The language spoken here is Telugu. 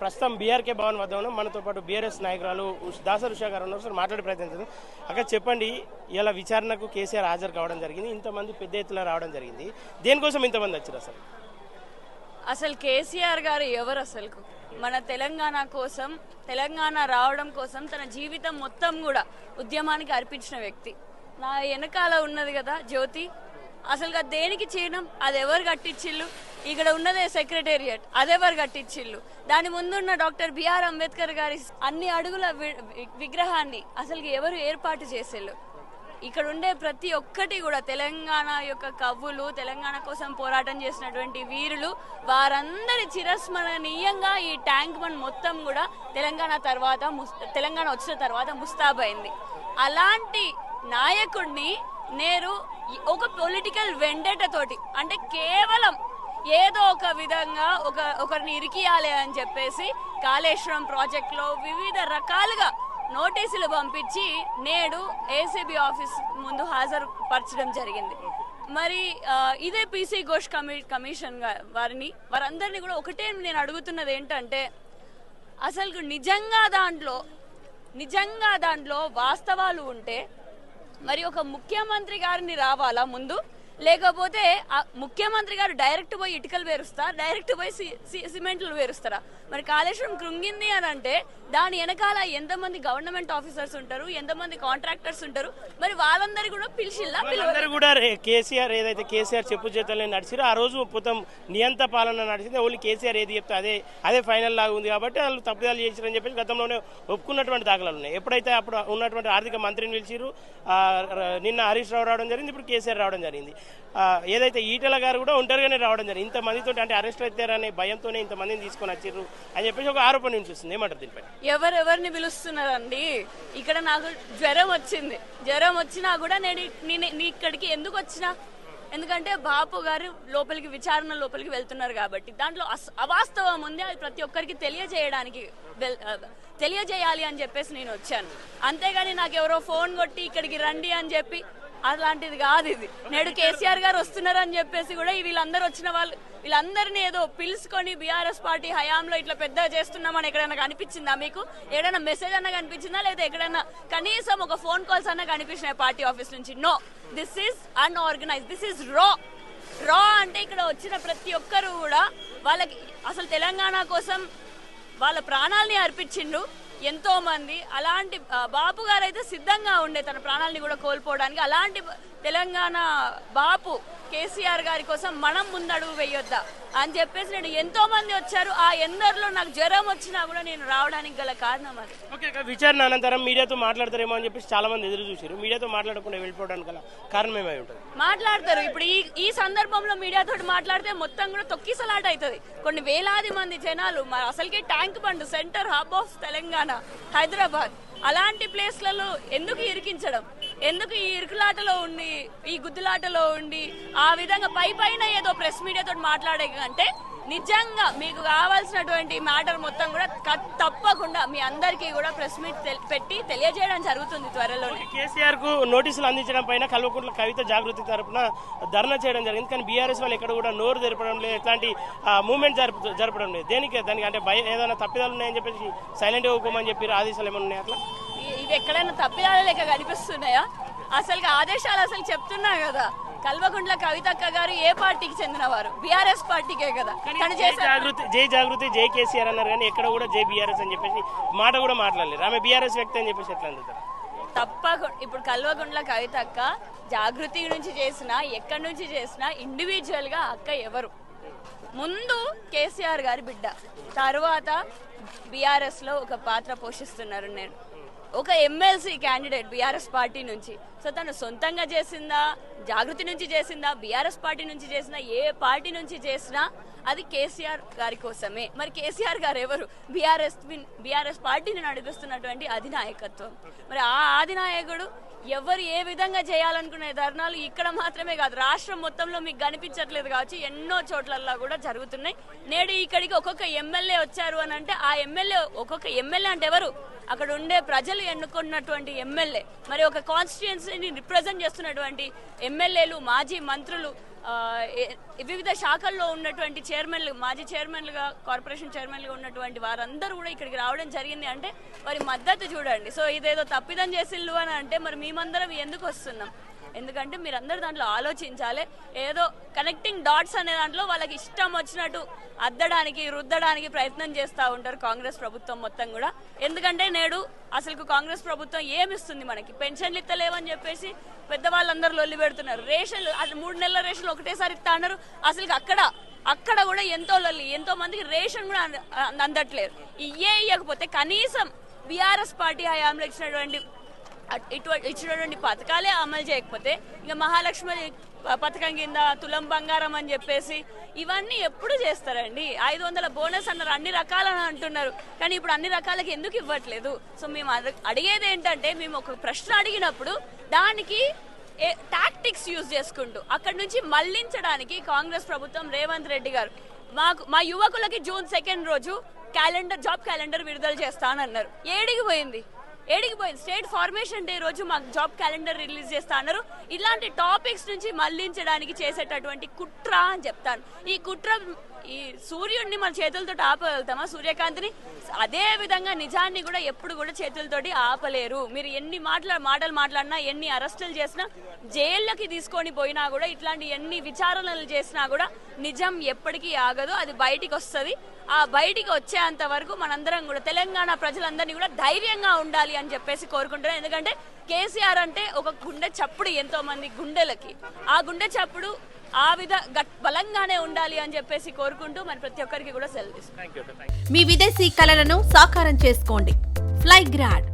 ప్రస్తుతం బీఆర్కే భవన్ వద్ద ఉన్నాం. మనతో పాటు బీఆర్ఎస్ నాయకురాలు దాసరి ఉషా గారు ఉన్నారు. సార్ మాట్లాడే ప్రయత్నం చేద్దాం. అక్కడ చెప్పండి, ఇలా విచారణకు కేసీఆర్ హాజరు కావడం జరిగింది, ఇంతమంది పెద్ద ఎత్తున రావడం జరిగింది, దేనికోసం ఇంతమంది వచ్చారు? అసలు కేసీఆర్ గారు ఎవరు? అసలు మన తెలంగాణ కోసం, తెలంగాణ రావడం కోసం తన జీవితం మొత్తం కూడా ఉద్యమానికి అర్పించిన వ్యక్తి. నా వెనకాల ఉన్నది కదా జ్యోతి, అసలు దేనికి చేయడం? అది ఎవరు కట్టించిళ్ళు? ఇక్కడ ఉన్నదే సెక్రటేరియట్, అదెవరు కట్టించిళ్ళు? దాని ముందున్న డాక్టర్ బిఆర్ అంబేద్కర్ గారి అన్ని అడుగుల విగ్రహాన్ని అసలు ఎవరు ఏర్పాటు చేసేళ్ళు? ఇక్కడ ఉండే ప్రతి ఒక్కటి కూడా తెలంగాణ యొక్క కవులు, తెలంగాణ కోసం పోరాటం చేసినటువంటి వీరులు, వారందరి చిరస్మరణీయంగా ఈ ట్యాంక్ బండ్ మొత్తం కూడా తెలంగాణ వచ్చిన తర్వాత ముస్తాబైంది. అలాంటి నాయకుడిని నేను ఒక పొలిటికల్ వెండేట తోటి, అంటే కేవలం ఏదో ఒక విధంగా ఒకరిని ఇరికియాలి అని చెప్పేసి కాళేశ్వరం ప్రాజెక్టులో వివిధ రకాలుగా నోటీసులు పంపించి నేడు ఏసీబీ ఆఫీస్ ముందు హాజరు పరచడం జరిగింది. మరి ఇదే పీసీ ఘోష్ కమిషన్ వారందరినీ కూడా ఒకటే నేను అడుగుతున్నది ఏంటంటే, అసలు నిజంగా దాంట్లో వాస్తవాలు ఉంటే మరి ఒక ముఖ్యమంత్రి గారిని రావాలా ముందు, లేకపోతే ముఖ్యమంత్రి గారు డైరెక్ట్ పోయి ఇటుకలు వేరుస్తారా, డైరెక్ట్ పోయి సిమెంట్లు వేరుస్తారా? మరి కాళేశ్వరం కృంగింది అని అంటే దాని వెనకాల ఎంతమంది గవర్నమెంట్ ఆఫీసర్స్ ఉంటారు, ఎంతమంది కాంట్రాక్టర్స్ ఉంటారు? మరి వాళ్ళందరూ కూడా కూడా కేసీఆర్ ఏదైతే కేసీఆర్ చెప్పు చేతలే నడిచిరో ఆ రోజు మొత్తం నియంత పాలన నడిచింది. ఓన్లీ కేసీఆర్ ఏది చెప్తే అదే ఫైనల్ లాగా ఉంది కాబట్టి వాళ్ళు తప్పుదాలు చేసిరని చెప్పేసి గతంలోనే ఒప్పుకున్నటువంటి దాఖలాలు ఉన్నాయి. ఎప్పుడైతే అప్పుడు ఉన్నటువంటి ఆర్థిక మంత్రిని పిలిచిరు, నిన్న హరీష్ రావు రావడం జరిగింది, ఇప్పుడు కేసీఆర్ రావడం జరిగింది. ఏదైతే ఈటెల గారు కూడా ఒంటరిగానే రావడం జరిగింది. ఇంతమందితో అంటే అరెస్ట్ అవుతారనే భయంతోనే ఇంతమందిని తీసుకొని వచ్చిర్రు అని చెప్పేసి ఒక ఆరోపణ వినిపిస్తుంది. ఏమంటారు దీనిపై? ఎవరెవరిని పిలుస్తున్నారండి? ఇక్కడ నాకు జ్వరం వచ్చినా కూడా నేను ఇక్కడికి ఎందుకు వచ్చినా? ఎందుకంటే బాపు గారు విచారణ లోపలికి వెళ్తున్నారు కాబట్టి దాంట్లో అవాస్తవం ఉంది. అది ప్రతి ఒక్కరికి తెలియజేయాలి అని చెప్పేసి నేను వచ్చాను. అంతేగాని నాకు ఎవరో ఫోన్ కొట్టి ఇక్కడికి రండి అని చెప్పి అలాంటిది కాదు. ఇది నేడు కేసీఆర్ గారు వస్తున్నారని చెప్పేసి కూడా వీళ్ళందరినీ ఏదో పిలుచుకొని బీఆర్ఎస్ పార్టీ హయాంలో ఇట్లా పెద్ద చేస్తున్నామని ఎక్కడైనా కనిపించిందా మీకు? ఎక్కడైనా మెసేజ్ అన్నా కనిపించిందా? లేదా ఎక్కడైనా కనీసం ఒక ఫోన్ కాల్స్ అన్నా కనిపించినాయి పార్టీ ఆఫీస్ నుంచి? No, this is unorganized, this is raw అంటే ఇక్కడ వచ్చిన ప్రతి ఒక్కరు కూడా వాళ్ళకి అసలు తెలంగాణ కోసం వాళ్ళ ప్రాణాలని అర్పించిండు ఎంతో మంది. అలాంటి బాపు గారు అయితే సిద్ధంగా ఉండే తన ప్రాణాలని కూడా కోల్పోవడానికి. అలాంటి తెలంగాణ బాపు కేసీఆర్ గారి కోసం మనం ముందడుగు వేయొద్దా అని చెప్పేసి నేను ఎంతో మంది వచ్చారు. ఆ ఎందరిలో నాకు జ్వరం వచ్చినా కూడా నేను రావడానికి గల కారణం అది. ఓకే, విచారణ అనంతరం మీడియాతో మాట్లాడతారేమో అని చెప్పేసి చాలా మంది ఎదురు చూసారు. మీడియాతో మాట్లాడకుండా వెళ్ళిపోవడానికి గల కారణం ఏమై ఉంటుంది? మాట్లాడతారు. ఇప్పుడు ఈ సందర్భంలో మీడియాతో మాట్లాడితే మొత్తం కూడా తొక్కిసలాట అవుతుంది. కొన్ని వేలాది మంది జనాలు, అసలుకే tank bund centre hub of Telangana Hyderabad, అలాంటి ప్లేస్లలో ఎందుకు ఇరికించడం? ఎందుకు ఈ ఇరుకులాటలో ఉండి, ఈ గుద్దులాటలో ఉండి ఆ విధంగా పైన ఏదో ప్రెస్ మీడియాతో మాట్లాడే కంటే నిజంగా మీకు కావాల్సినటువంటి మ్యాటర్ మొత్తం కూడా తప్పకుండా మీ అందరికీ కూడా ప్రెస్ మీట్ పెట్టి తెలియజేయడం జరుగుతుంది త్వరలో. కేసీఆర్ కు నోటీసులు అందించడం పైన కల్వకుంట్ల కవిత జాగృతి తరపున ధర్నా చేయడం జరిగింది. కానీ బీఆర్ఎస్ వాళ్ళు ఎక్కడ కూడా నోరు జరపడం లేదు, ఎట్లాంటి మూవ్మెంట్ జరపడం లేదు. దానికి అంటే ఏదైనా తప్పిదాలు ఉన్నాయని చెప్పేసి సైలెంట్ ఇవ్వమని చెప్పి ఆదేశాలు ఏమైనా ఉన్నాయి? అట్లా ఇవి ఎక్కడైనా తప్పిదాలు లెక్క కనిపిస్తున్నాయా? అసలు ఆదేశాలు అసలు చెప్తున్నా కదా. కల్వకుంట్ల కవితక్క గారు ఏ పార్టీకి చెందినవారు? బీఆర్ఎస్ పార్టీకే కదా. జై జాగృతి జై కేసీఆర్ అన్నారు కానీ ఎక్కడ కూడా జై బీఆర్ఎస్ అని చెప్పేసి మాట కూడా మాట్లాడలేదు. ఆమె బీఆర్ఎస్ వ్యక్తి అని చెప్పేసి ఎట్లా అందుతారు? తప్పకుండా ఇప్పుడు కల్వకుంట్ల కవితక్క జాగృతి నుంచి చేసినా, ఎక్కడి నుంచి చేసినా ఇండివిజువల్ గా అక్క ఎవరు? ముందు కేసీఆర్ గారి బిడ్డ, తర్వాత బీఆర్ఎస్ లో ఒక పాత్ర పోషిస్తున్నారు. నేను ఒక ఎమ్మెల్సీ క్యాండిడేట్ బీఆర్ఎస్ పార్టీ నుంచి. సో తను సొంతంగా చేసిందా, జాగృతి నుంచి చేసిందా, బీఆర్ఎస్ పార్టీ నుంచి చేసినా, ఏ పార్టీ నుంచి చేసినా అది కేసీఆర్ గారి కోసమే. మరి కేసీఆర్ గారు ఎవరు? బీఆర్ఎస్ పార్టీని నడిపిస్తున్నటువంటి అధినాయకత్వం. మరి ఆ అధినాయకుడు ఎవరు ఏ విధంగా చేయాలనుకునే ధర్నాలు ఇక్కడ మాత్రమే కాదు, రాష్ట్రం మొత్తంలో మీకు కనిపించట్లేదు కావచ్చు, ఎన్నో చోట్లల్లో కూడా జరుగుతున్నాయి. నేడు ఇక్కడికి ఒక్కొక్క ఎమ్మెల్యే వచ్చారు అని అంటే ఆ ఒక్కొక్క ఎమ్మెల్యే అంటే ఎవరు? అక్కడ ఉండే ప్రజలు ఎన్నుకున్నటువంటి ఎమ్మెల్యే. మరి ఒక కాన్స్టిట్యుయెన్సీని రిప్రజెంట్ చేస్తున్నటువంటి ఎమ్మెల్యేలు, మాజీ మంత్రులు, వివిధ శాఖల్లో ఉన్నటువంటి చైర్మన్లు, మాజీ చైర్మన్లుగా, కార్పొరేషన్ చైర్మన్లుగా ఉన్నటువంటి వారందరూ కూడా ఇక్కడికి రావడం జరిగింది అంటే వారి మద్దతు చూడండి. సో ఇదేదో తప్పిదం చేసిల్లు అని అంటే మరి మేమందరం ఎందుకు వస్తున్నాం? ఎందుకంటే మీరందరూ దాంట్లో ఆలోచించాలి. ఏదో కనెక్టింగ్ డాట్స్ అనే దాంట్లో వాళ్ళకి ఇష్టం వచ్చినట్టు అద్దడానికి, రుద్దడానికి ప్రయత్నం చేస్తూ ఉంటారు కాంగ్రెస్ ప్రభుత్వం మొత్తం కూడా. ఎందుకంటే నేడు అసలు కాంగ్రెస్ ప్రభుత్వం ఏమిస్తుంది మనకి? పెన్షన్లు ఇస్తలేవని చెప్పేసి పెద్దవాళ్ళందరూ లొల్లి పెడుతున్నారు. రేషన్లు అది 3 నెలల రేషన్లు ఒకటేసారి ఇస్తా అన్నారు. అసలు అక్కడ కూడా ఎంతో లొల్లి, ఎంతో మందికి రేషన్ కూడా అందట్లేదు. ఇవ్వకపోతే కనీసం బీఆర్ఎస్ పార్టీ హయాంలో ఇచ్చినటువంటి పథకాలే అమలు చేయకపోతే ఇంకా మహాలక్ష్మి పథకం కింద తులం బంగారం అని చెప్పేసి ఇవన్నీ ఎప్పుడు చేస్తారండి? 500 బోనస్ అన్నారు, అన్ని రకాలని అంటున్నారు, కానీ ఇప్పుడు అన్ని రకాలకి ఎందుకు ఇవ్వట్లేదు? సో మేము అడిగేది ఏంటంటే, మేము ఒక ప్రశ్న అడిగినప్పుడు దానికి టాక్టిక్స్ యూజ్ చేసుకుంటూ అక్కడి నుంచి మళ్లించడానికి కాంగ్రెస్ ప్రభుత్వం, రేవంత్ రెడ్డి గారు మా యువకులకి June 2 రోజు జాబ్ క్యాలెండర్ విడుదల చేస్తానన్నారు. ఏడికి పోయింది? స్టేట్ ఫార్మేషన్ డే రోజు మాకు జాబ్ క్యాలెండర్ రిలీజ్ చేస్తా అన్నారు. ఇలాంటి టాపిక్స్ నుంచి మళ్లించడానికి చేసేటటువంటి కుట్ర అని చెప్తాను. ఈ సూర్యుడిని మన చేతులతో ఆపగలుగుతామా? సూర్యకాంతిని అదే విధంగా నిజాన్ని కూడా ఎప్పుడు కూడా చేతులతోటి ఆపలేరు. మీరు ఎన్ని మాటలు మాట్లాడినా, ఎన్ని అరెస్టులు చేసినా, జైళ్ళకి తీసుకొని పోయినా కూడా, ఇట్లాంటి ఎన్ని విచారణలు చేసినా కూడా నిజం ఎప్పటికీ ఆగదు. అది బయటికి వస్తుంది. ఆ బయటికి వచ్చేంత వరకు మనందరం కూడా, తెలంగాణ ప్రజలందరినీ కూడా ధైర్యంగా ఉండాలి అని చెప్పేసి కోరుకుంటున్నాను. ఎందుకంటే కేసీఆర్ అంటే ఒక గుండె చప్పుడు ఎంతో మంది గుండెలకి. ఆ గుండె చప్పుడు బలంగానే ఉండాలి అని చెప్పేసి కోరుకుంటూ మరి ప్రతి ఒక్కరికి కూడా సెలవు తీసుకుంటాం. మీ విదేశీ కలలను సాకారం చేసుకోండి. ఫ్లైగ్రాడ్